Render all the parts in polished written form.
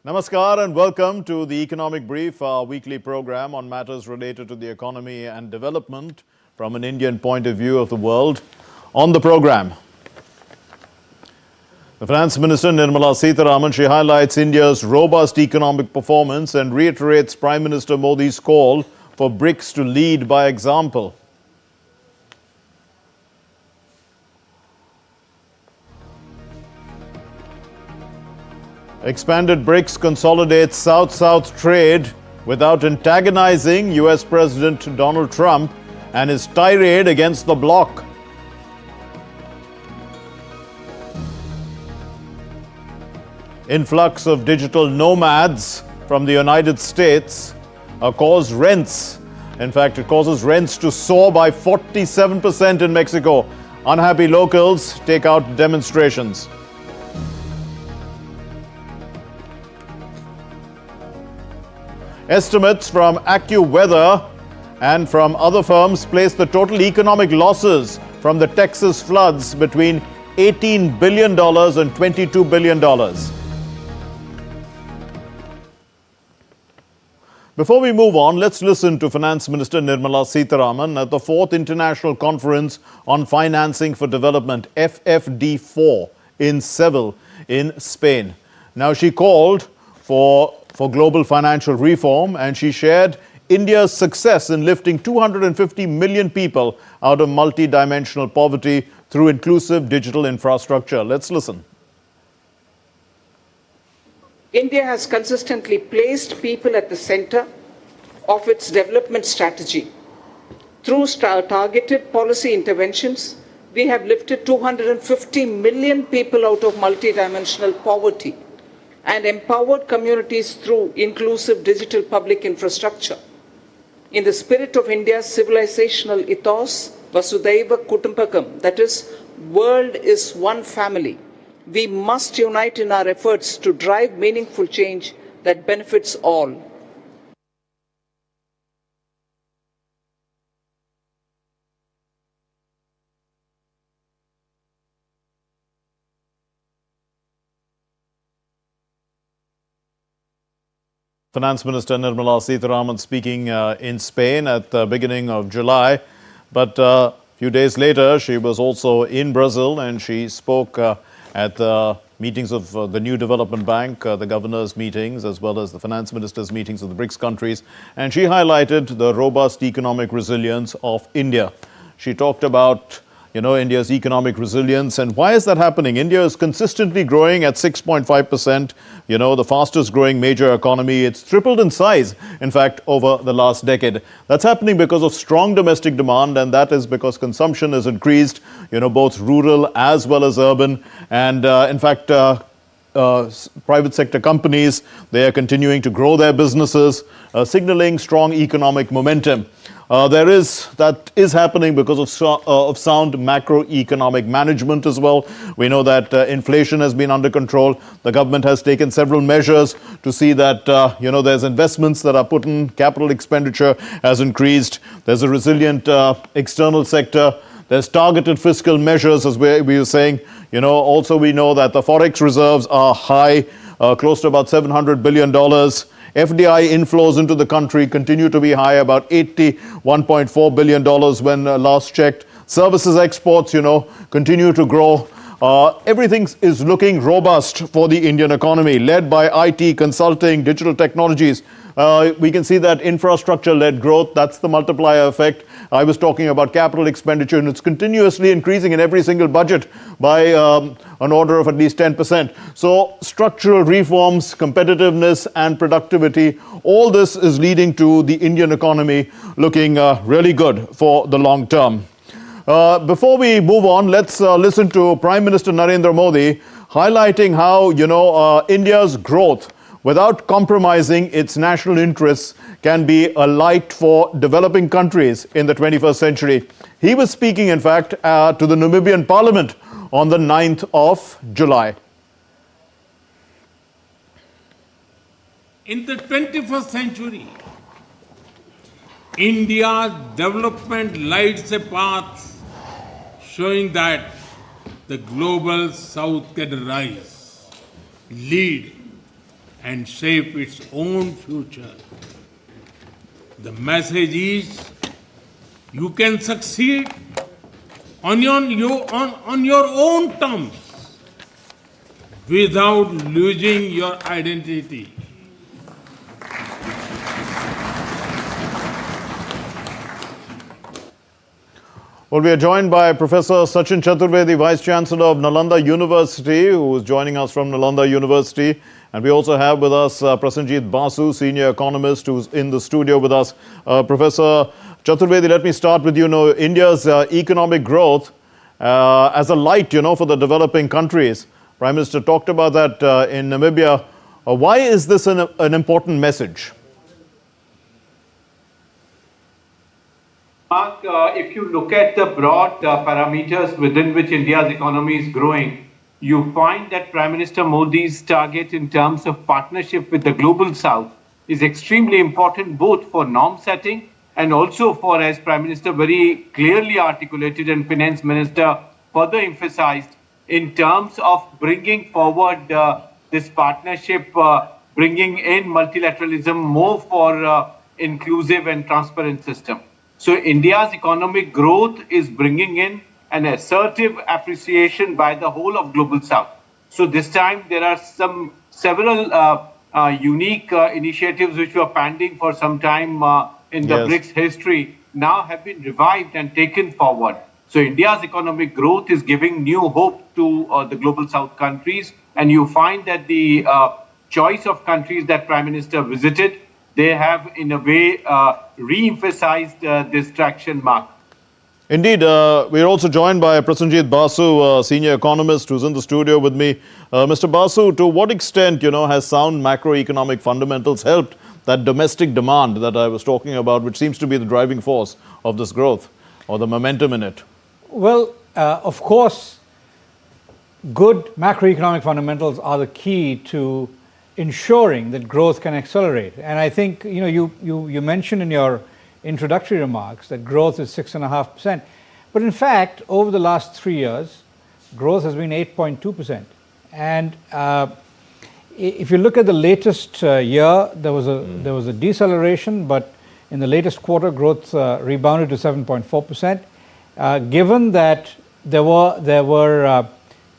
Namaskar and welcome to the Economic Brief, our weekly program on matters related to the economy and development from an Indian point of view of the world. On the program, the Finance Minister Nirmala Sitharaman, she highlights India's robust economic performance and reiterates Prime Minister Modi's call for BRICS to lead by example. Expanded BRICS consolidates South-South trade without antagonizing US President Donald Trump and his tirade against the bloc. Influx of digital nomads from the United States causes rents. In fact, it causes rents to soar by 47% in Mexico. Unhappy locals take out demonstrations. Estimates from AccuWeather and from other firms place the total economic losses from the Texas floods between $18 billion and $22 billion. Before we move on, let's listen to Finance Minister Nirmala Sitharaman at the 4th International Conference on Financing for Development, FFD4, in Seville, in Spain. Now, she called for global financial reform, and she shared India's success in lifting 250 million people out of multi-dimensional poverty through inclusive digital infrastructure. Let's listen. India has consistently placed people at the center of its development strategy. Through targeted policy interventions, we have lifted 250 million people out of multi-dimensional poverty and empowered communities through inclusive digital public infrastructure. In the spirit of India's civilizational ethos, Vasudhaiva Kutumbakam, that is, world is one family, we must unite in our efforts to drive meaningful change that benefits all. Finance Minister Nirmala Sitharaman speaking in Spain at the beginning of July. But a few days later, she was also in Brazil and she spoke at the meetings of the New Development Bank, the governors' meetings, as well as the finance ministers' meetings of the BRICS countries. And she highlighted the robust economic resilience of India. She talked about India's economic resilience. And why is that happening? India is consistently growing at 6.5%, the fastest growing major economy. It's tripled in size, in fact, over the last decade. That's happening because of strong domestic demand, and that is because consumption has increased, both rural as well as urban. And in fact, private sector companies, they are continuing to grow their businesses, signaling strong economic momentum. That is happening because of sound macroeconomic management as well. We know that inflation has been under control. The government has taken several measures to see that, there's investments that are put in, capital expenditure has increased. There's a resilient external sector. There's targeted fiscal measures, as we were saying. Also we know that the forex reserves are high, close to about $700 billion. FDI inflows into the country continue to be high, about $81.4 billion when last checked. Services exports, continue to grow. Everything is looking robust for the Indian economy, led by IT, consulting, digital technologies. We can see that infrastructure-led growth, that's the multiplier effect. I was talking about capital expenditure, and it's continuously increasing in every single budget by an order of at least 10%. So structural reforms, competitiveness, and productivity, all this is leading to the Indian economy looking really good for the long term. Before we move on, let's listen to Prime Minister Narendra Modi highlighting how, India's growth without compromising its national interests can be a light for developing countries in the 21st century. He was speaking, in fact, to the Namibian Parliament on the 9th of July. In the 21st century, India's development lights a path showing that the global south can rise, lead, and shape its own future. The message is you can succeed on your own terms without losing your identity. Well, we are joined by Professor Sachin Chaturvedi, Vice Chancellor of Nalanda University, who is joining us from Nalanda University. And we also have with us Prasenjit Basu, Senior Economist, who's in the studio with us. Professor Chaturvedi, let me start with India's economic growth as a light, for the developing countries. Prime Minister talked about that in Namibia. Why is this an important message? Mark, if you look at the broad parameters within which India's economy is growing, you find that Prime Minister Modi's target in terms of partnership with the Global South is extremely important both for norm setting and also for, as Prime Minister very clearly articulated and Finance Minister further emphasized, in terms of bringing forward this partnership, bringing in multilateralism more for inclusive and transparent system. So India's economic growth is bringing in an assertive appreciation by the whole of Global South. So this time there are several unique initiatives which were pending for some time in the BRICS history now have been revived and taken forward. So India's economic growth is giving new hope to the Global South countries, and you find that the choice of countries that Prime Minister visited, they have in a way re-emphasized this traction mark. Indeed, we're also joined by Prasenjit Basu, Senior Economist, who's in the studio with me. Mr. Basu, to what extent, has sound macroeconomic fundamentals helped that domestic demand that I was talking about, which seems to be the driving force of this growth or the momentum in it? Well, of course, good macroeconomic fundamentals are the key to ensuring that growth can accelerate. And I think, you mentioned in your introductory remarks that growth is 6.5%. But in fact, over the last 3 years, growth has been 8.2%. And if you look at the latest year, there was a deceleration, but in the latest quarter, growth rebounded to 7.4%. Given that there were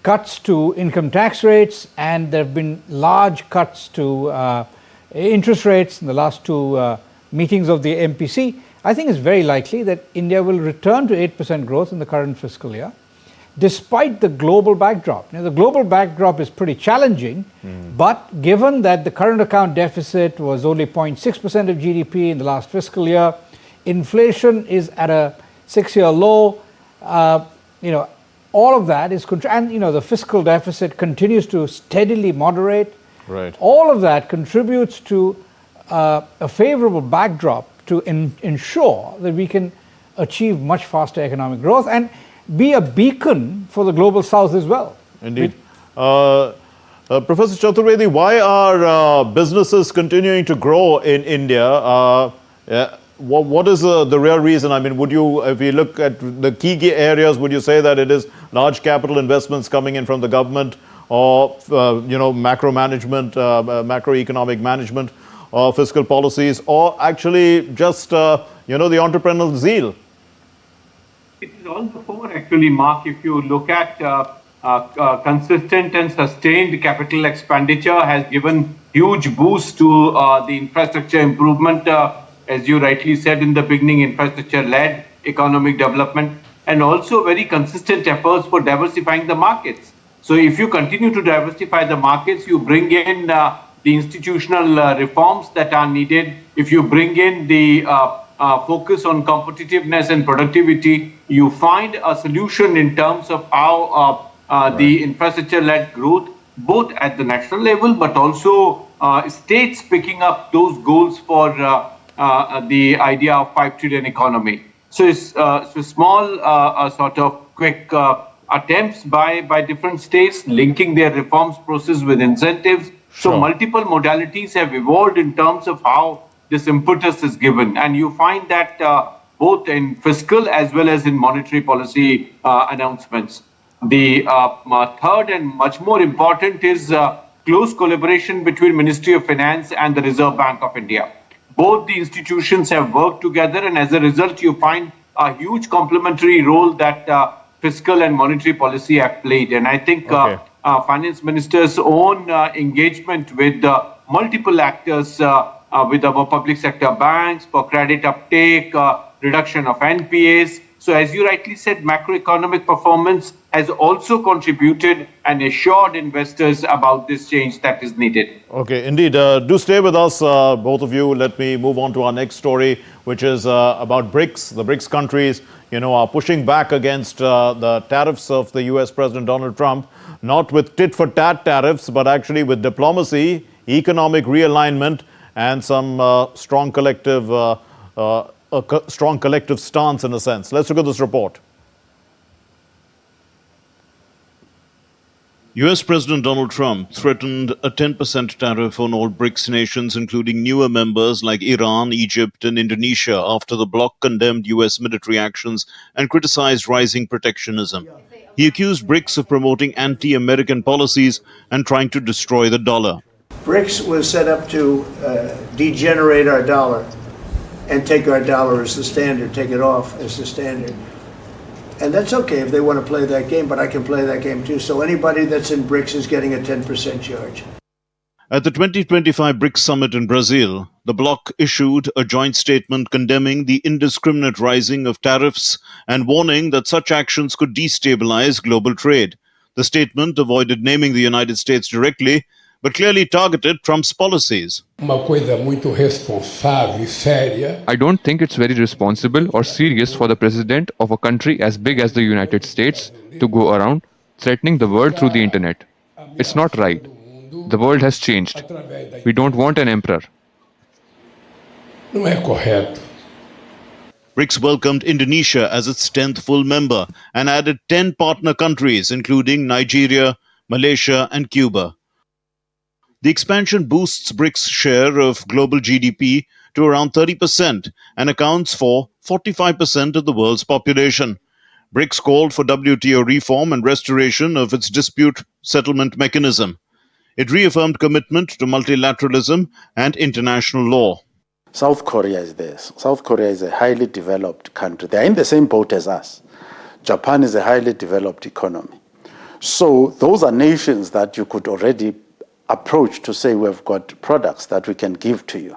cuts to income tax rates and there have been large cuts to interest rates in the last two meetings of the MPC, I think it's very likely that India will return to 8% growth in the current fiscal year, despite the global backdrop. Now, the global backdrop is pretty challenging, but given that the current account deficit was only 0.6% of GDP in the last fiscal year, inflation is at a 6-year low, all of that is, and the fiscal deficit continues to steadily moderate. Right. All of that contributes to a favorable backdrop to ensure that we can achieve much faster economic growth and be a beacon for the Global South as well. Indeed. Professor Chaturvedi, why are businesses continuing to grow in India? What is the real reason? I mean, if you look at the key areas, would you say that it is large capital investments coming in from the government, or macro management, macroeconomic management, or fiscal policies, or actually just the entrepreneurial zeal? It is all the four actually, Mark. If you look at consistent and sustained capital expenditure has given huge boost to the infrastructure improvement. As you rightly said in the beginning, infrastructure-led economic development, and also very consistent efforts for diversifying the markets. So if you continue to diversify the markets, you bring in the institutional reforms that are needed. If you bring in the focus on competitiveness and productivity, you find a solution in terms of how the infrastructure-led growth, both at the national level, but also states picking up those goals for the idea of 5 trillion economy. So it's small sort of quick attempts by different states linking their reforms process with incentives. Sure. So multiple modalities have evolved in terms of how this impetus is given. And you find that both in fiscal as well as in monetary policy announcements. The third and much more important is close collaboration between Ministry of Finance and the Reserve Bank of India. Both the institutions have worked together, and as a result, you find a huge complementary role that fiscal and monetary policy have played. And I think Finance Minister's own engagement with multiple actors, with our public sector banks for credit uptake, reduction of NPAs. So as you rightly said, macroeconomic performance has also contributed and assured investors about this change that is needed. Okay, indeed. Do stay with us, both of you. Let me move on to our next story, which is about BRICS. The BRICS countries, are pushing back against the tariffs of the US President Donald Trump, not with tit-for-tat tariffs, but actually with diplomacy, economic realignment, and some strong collective stance in a sense. Let's look at this report. US President Donald Trump threatened a 10% tariff on all BRICS nations, including newer members like Iran, Egypt, and Indonesia, after the bloc condemned US military actions and criticized rising protectionism. He accused BRICS of promoting anti-American policies and trying to destroy the dollar. BRICS was set up to degenerate our dollar and take our dollar as the standard, take it off as the standard. And that's okay if they want to play that game, but I can play that game too. So anybody that's in BRICS is getting a 10% charge. At the 2025 BRICS Summit in Brazil, the bloc issued a joint statement condemning the indiscriminate rising of tariffs and warning that such actions could destabilize global trade. The statement avoided naming the United States directly, but clearly targeted Trump's policies. I don't think it's very responsible or serious for the president of a country as big as the United States to go around threatening the world through the internet. It's not right. The world has changed. We don't want an emperor. BRICS welcomed Indonesia as its 10th full member and added 10 partner countries, including Nigeria, Malaysia, and Cuba. The expansion boosts BRICS' share of global GDP to around 30% and accounts for 45% of the world's population. BRICS called for WTO reform and restoration of its dispute settlement mechanism. It reaffirmed commitment to multilateralism and international law. South Korea is there. South Korea is a highly developed country. They're in the same boat as us. Japan is a highly developed economy. So those are nations that you could already approach to say we've got products that we can give to you.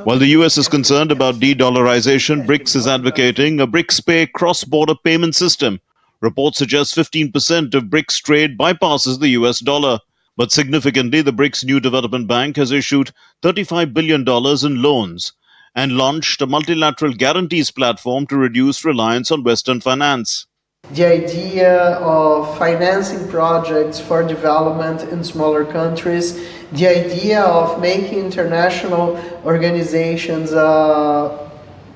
While the US is concerned about de-dollarization, BRICS is advocating a BRICS Pay cross-border payment system. Reports suggest 15% of BRICS trade bypasses the US dollar. But significantly, the BRICS New Development Bank has issued $35 billion in loans and launched a multilateral guarantees platform to reduce reliance on Western finance. The idea of financing projects for development in smaller countries, the idea of making international organizations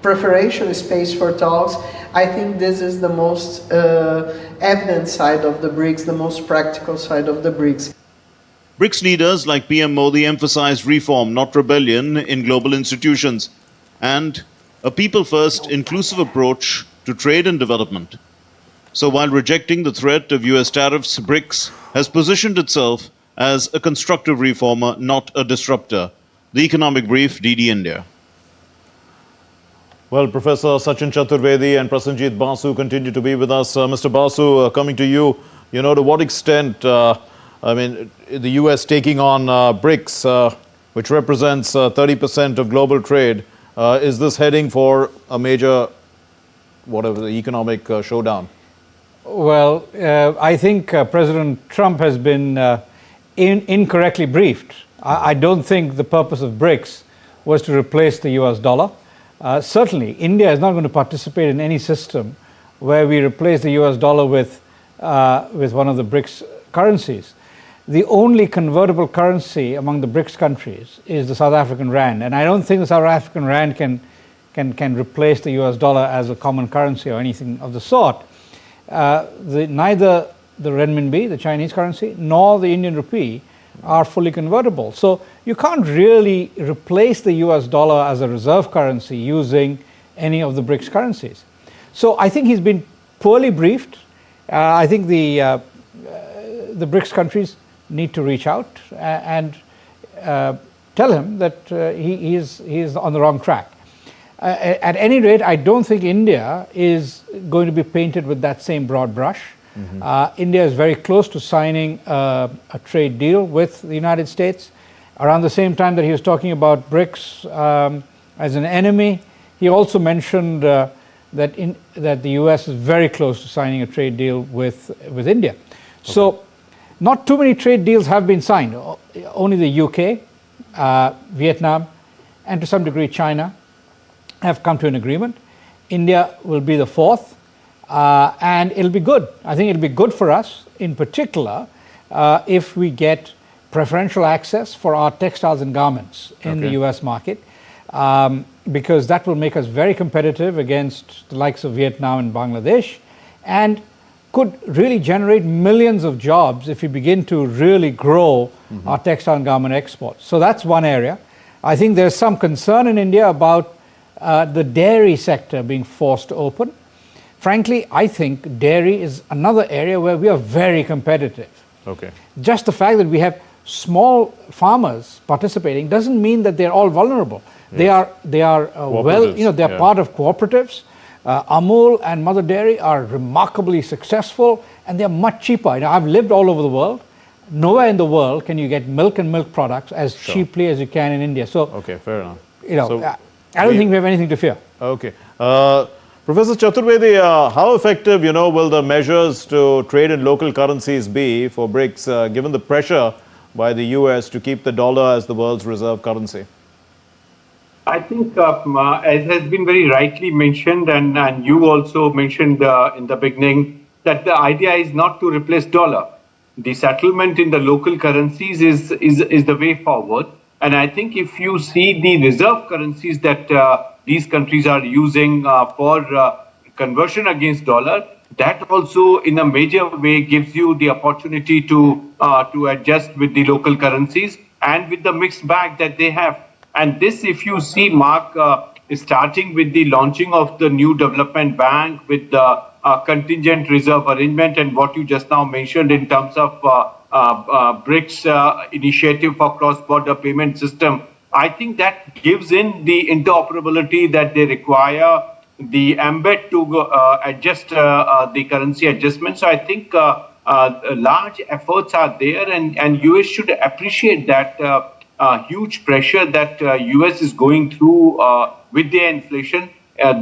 preferential space for talks, I think this is the most evident side of the BRICS, the most practical side of the BRICS. BRICS leaders like PM Modi emphasized reform, not rebellion, in global institutions, and a people-first, inclusive approach to trade and development. So while rejecting the threat of US tariffs, BRICS has positioned itself as a constructive reformer, not a disruptor. The Economic Brief, DD India. Well, Professor Sachin Chaturvedi and Prasenjit Basu continue to be with us. Mr. Basu, coming to you, to what extent, the US taking on BRICS, which represents 30% of global trade, is this heading for a major, economic showdown? Well, I think President Trump has been incorrectly briefed. I don't think the purpose of BRICS was to replace the US dollar. Certainly, India is not going to participate in any system where we replace the US dollar with one of the BRICS currencies. The only convertible currency among the BRICS countries is the South African rand, and I don't think the South African rand can replace the US dollar as a common currency or anything of the sort. Neither the renminbi, the Chinese currency, nor the Indian rupee are fully convertible. So you can't really replace the US dollar as a reserve currency using any of the BRICS currencies. So I think he's been poorly briefed. I think the BRICS countries need to reach out and tell him that he is on the wrong track. At any rate, I don't think India is going to be painted with that same broad brush. India is very close to signing a trade deal with the United States. Around the same time that he was talking about BRICS as an enemy, he also mentioned that the US is very close to signing a trade deal with India. So not too many trade deals have been signed. Only the UK, Vietnam, and to some degree China have come to an agreement. India will be the fourth, and it'll be good. I think it'll be good for us, in particular, if we get preferential access for our textiles and garments in the US market, because that will make us very competitive against the likes of Vietnam and Bangladesh, and could really generate millions of jobs if we begin to really grow our textile and garment exports. So that's one area. I think there's some concern in India about the dairy sector being forced to open. Frankly, I think dairy is another area where we are very competitive. Just the fact that we have small farmers participating doesn't mean that they're all vulnerable. They are well, they're part of cooperatives. Amul and Mother Dairy are remarkably successful, and they're much cheaper. I've lived all over the world. Nowhere in the world can you get milk and milk products as cheaply as you can in India. So, fair enough. I don't think we have anything to fear. Professor Chaturvedi, how effective, will the measures to trade in local currencies be for BRICS, given the pressure by the US to keep the dollar as the world's reserve currency? I think, as has been very rightly mentioned, and you also mentioned in the beginning, that the idea is not to replace dollar. The settlement in the local currencies is the way forward. And I think if you see the reserve currencies that these countries are using for conversion against dollar, that also in a major way gives you the opportunity to adjust with the local currencies and with the mixed bag that they have. And this, if you see, Mark, starting with the launching of the new development bank with the contingent reserve arrangement and what you just now mentioned in terms of BRICS initiative for cross-border payment system, I think that gives in the interoperability that they require, the embed to adjust the currency adjustment. So I think large efforts are there, and US should appreciate that huge pressure that US is going through with their inflation.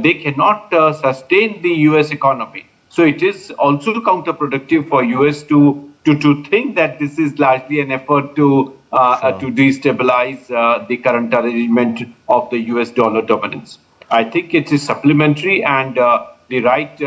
They cannot sustain the US economy. So it is also counterproductive for US to think that this is largely an effort to destabilize the current arrangement of the US dollar dominance. I think it is supplementary, and the right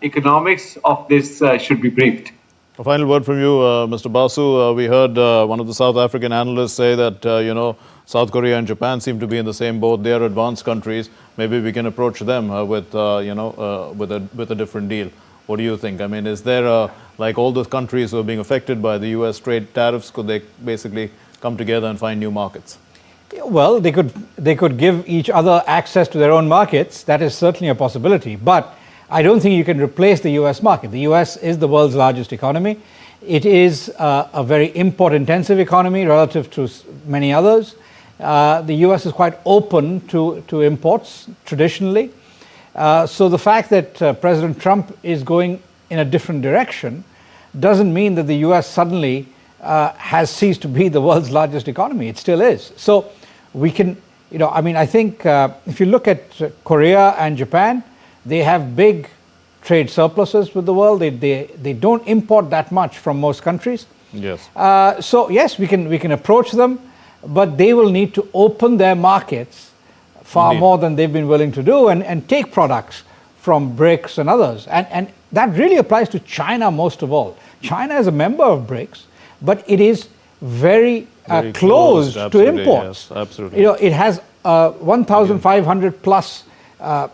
economics of this should be briefed. A final word from you, Mr. Basu. We heard one of the South African analysts say that, South Korea and Japan seem to be in the same boat. They are advanced countries. Maybe we can approach them with a different deal. What do you think? I mean, is there, like all those countries who are being affected by the US trade tariffs, could they basically come together and find new markets? Well, they could give each other access to their own markets. That is certainly a possibility. But I don't think you can replace the US market. The US is the world's largest economy. It is a very import-intensive economy relative to many others. The US is quite open to imports traditionally. So the fact that President Trump is going in a different direction doesn't mean that the US suddenly has ceased to be the world's largest economy. It still is. So we can, I think if you look at Korea and Japan, they have big trade surpluses with the world. They don't import that much from most countries. Yes. So yes, we can approach them, but they will need to open their markets far more than they've been willing to do, and take products from BRICS and others. And that really applies to China most of all. China is a member of BRICS, but it is very closed to imports. Yes, absolutely. It has 1,500 plus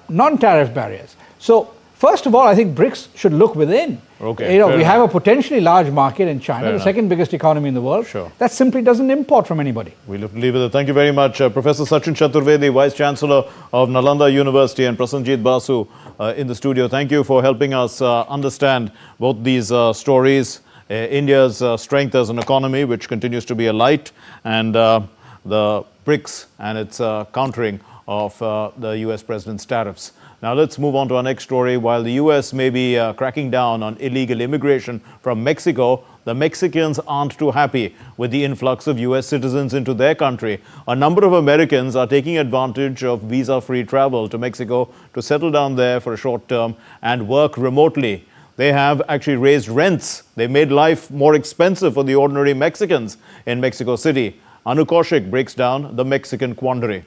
non-tariff barriers. So first of all, I think BRICS should look within. We have a potentially large market in China, the second biggest economy in the world. That simply doesn't import from anybody. We'll leave it there. Thank you very much, Professor Sachin Chaturvedi, Vice Chancellor of Nalanda University, and Prasenjit Basu in the studio. Thank you for helping us understand both these stories India's strength as an economy, which continues to be a light, and the BRICS and its countering of the US president's tariffs. Now let's move on to our next story. While the US may be cracking down on illegal immigration from Mexico, the Mexicans aren't too happy with the influx of US citizens into their country. A number of Americans are taking advantage of visa-free travel to Mexico to settle down there for a short term and work remotely. They have actually raised rents. They made life more expensive for the ordinary Mexicans in Mexico City. Anu Kaushik breaks down the Mexican quandary.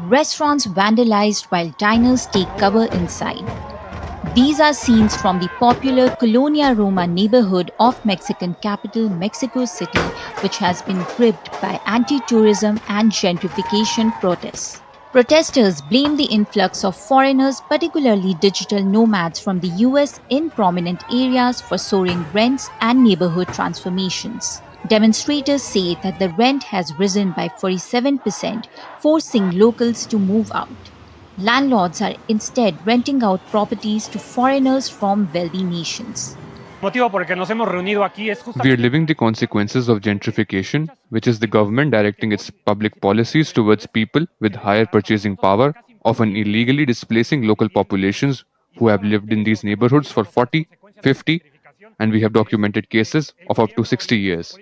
Restaurants vandalized while diners take cover inside. These are scenes from the popular Colonia Roma neighborhood of Mexican capital Mexico City, which has been gripped by anti-tourism and gentrification protests. Protesters blame the influx of foreigners, particularly digital nomads from the US, in prominent areas for soaring rents and neighborhood transformations. Demonstrators say that the rent has risen by 47%, forcing locals to move out. Landlords are instead renting out properties to foreigners from wealthy nations. We are living the consequences of gentrification, which is the government directing its public policies towards people with higher purchasing power, often illegally displacing local populations who have lived in these neighborhoods for 40, 50, and we have documented cases of up to 60 years.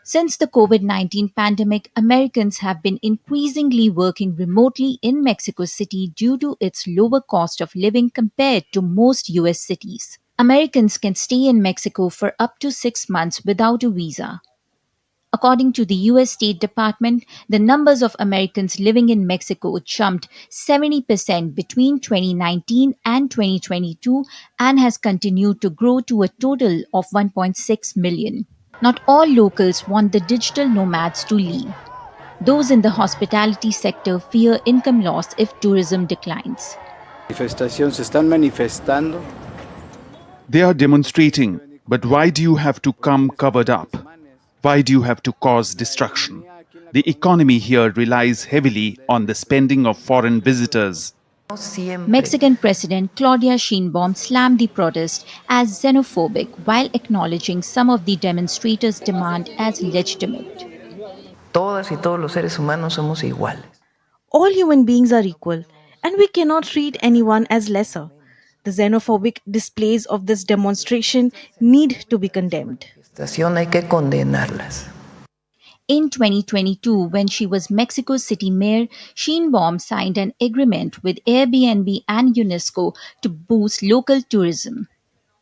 Since the COVID-19 pandemic, Americans have been increasingly working remotely in Mexico City due to its lower cost of living compared to most US cities. Americans can stay in Mexico for up to 6 months without a visa. According to the US State Department, the numbers of Americans living in Mexico jumped 70% between 2019 and 2022 and has continued to grow to a total of 1.6 million. Not all locals want the digital nomads to leave. Those in the hospitality sector fear income loss if tourism declines. They are demonstrating, but why do you have to come covered up? Why do you have to cause destruction? The economy here relies heavily on the spending of foreign visitors. Mexican President Claudia Sheinbaum slammed the protest as xenophobic while acknowledging some of the demonstrators' demand as legitimate. All human beings are equal, and we cannot treat anyone as lesser. The xenophobic displays of this demonstration need to be condemned. In 2022, when she was Mexico City mayor, Sheinbaum signed an agreement with Airbnb and UNESCO to boost local tourism.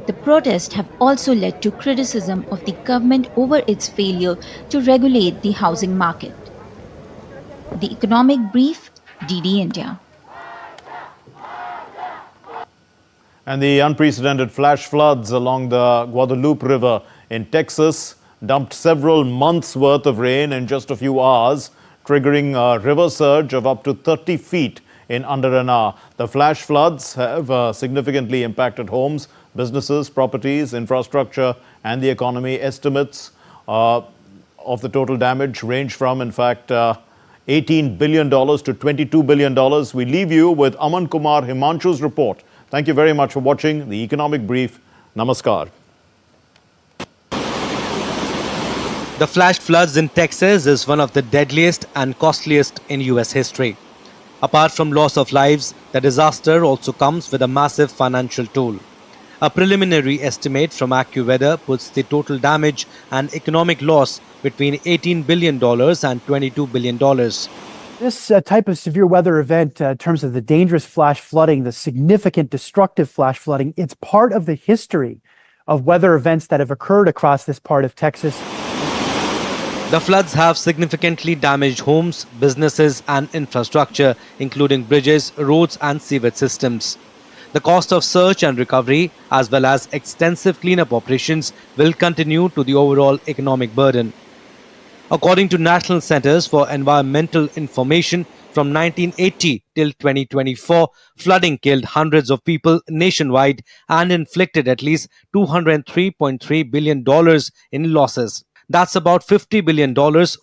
The protests have also led to criticism of the government over its failure to regulate the housing market. The Economic Brief, DD India. And the unprecedented flash floods along the Guadalupe River in Texas dumped several months' worth of rain in just a few hours, triggering a river surge of up to 30 feet in under an hour. The flash floods have significantly impacted homes, businesses, properties, infrastructure, and the economy. Estimates of the total damage range from, in fact, $18 billion to $22 billion. We leave you with Aman Kumar Himanshu's report. Thank you very much for watching the Economic Brief. Namaskar. The flash floods in Texas is one of the deadliest and costliest in US history. Apart from loss of lives, the disaster also comes with a massive financial toll. A preliminary estimate from AccuWeather puts the total damage and economic loss between $18 billion and $22 billion. This type of severe weather event, in terms of the dangerous flash flooding, the significant destructive flash flooding, it's part of the history of weather events that have occurred across this part of Texas. The floods have significantly damaged homes, businesses and infrastructure, including bridges, roads and sewage systems. The cost of search and recovery, as well as extensive cleanup operations, will continue to the overall economic burden. According to National Centers for Environmental Information, from 1980 till 2024, flooding killed hundreds of people nationwide and inflicted at least $203.3 billion in losses. That's about $50 billion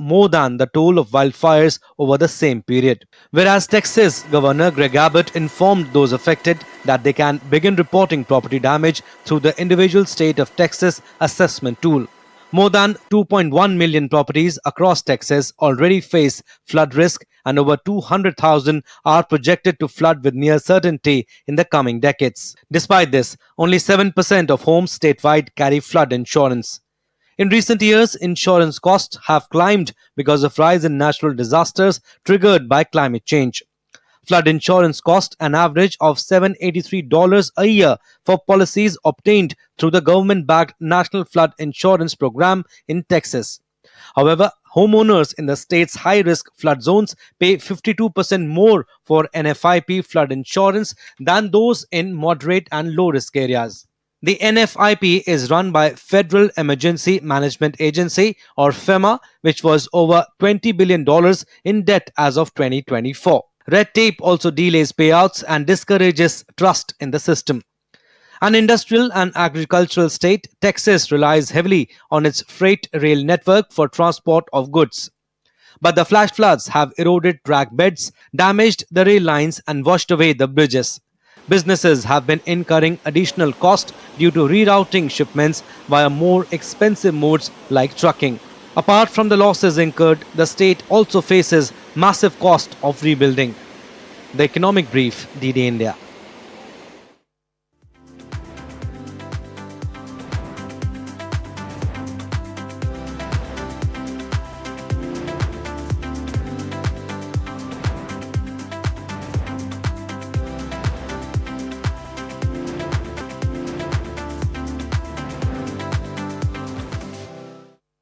more than the toll of wildfires over the same period. Whereas Texas Governor Greg Abbott informed those affected that they can begin reporting property damage through the individual state of Texas assessment tool. More than 2.1 million properties across Texas already face flood risk, and over 200,000 are projected to flood with near certainty in the coming decades. Despite this, only 7% of homes statewide carry flood insurance. In recent years, insurance costs have climbed because of rise in natural disasters triggered by climate change. Flood insurance cost an average of $783 a year for policies obtained through the government-backed National Flood Insurance Program in Texas. However, homeowners in the state's high-risk flood zones pay 52% more for NFIP flood insurance than those in moderate and low-risk areas. The NFIP is run by Federal Emergency Management Agency or FEMA, which was over $20 billion in debt as of 2024. Red tape also delays payouts and discourages trust in the system. An industrial and agricultural state, Texas relies heavily on its freight rail network for transport of goods. But the flash floods have eroded track beds, damaged the rail lines, and washed away the bridges. Businesses have been incurring additional cost due to rerouting shipments via more expensive modes like trucking. Apart from the losses incurred, the state also faces massive cost of rebuilding. The Economic Brief, DD India.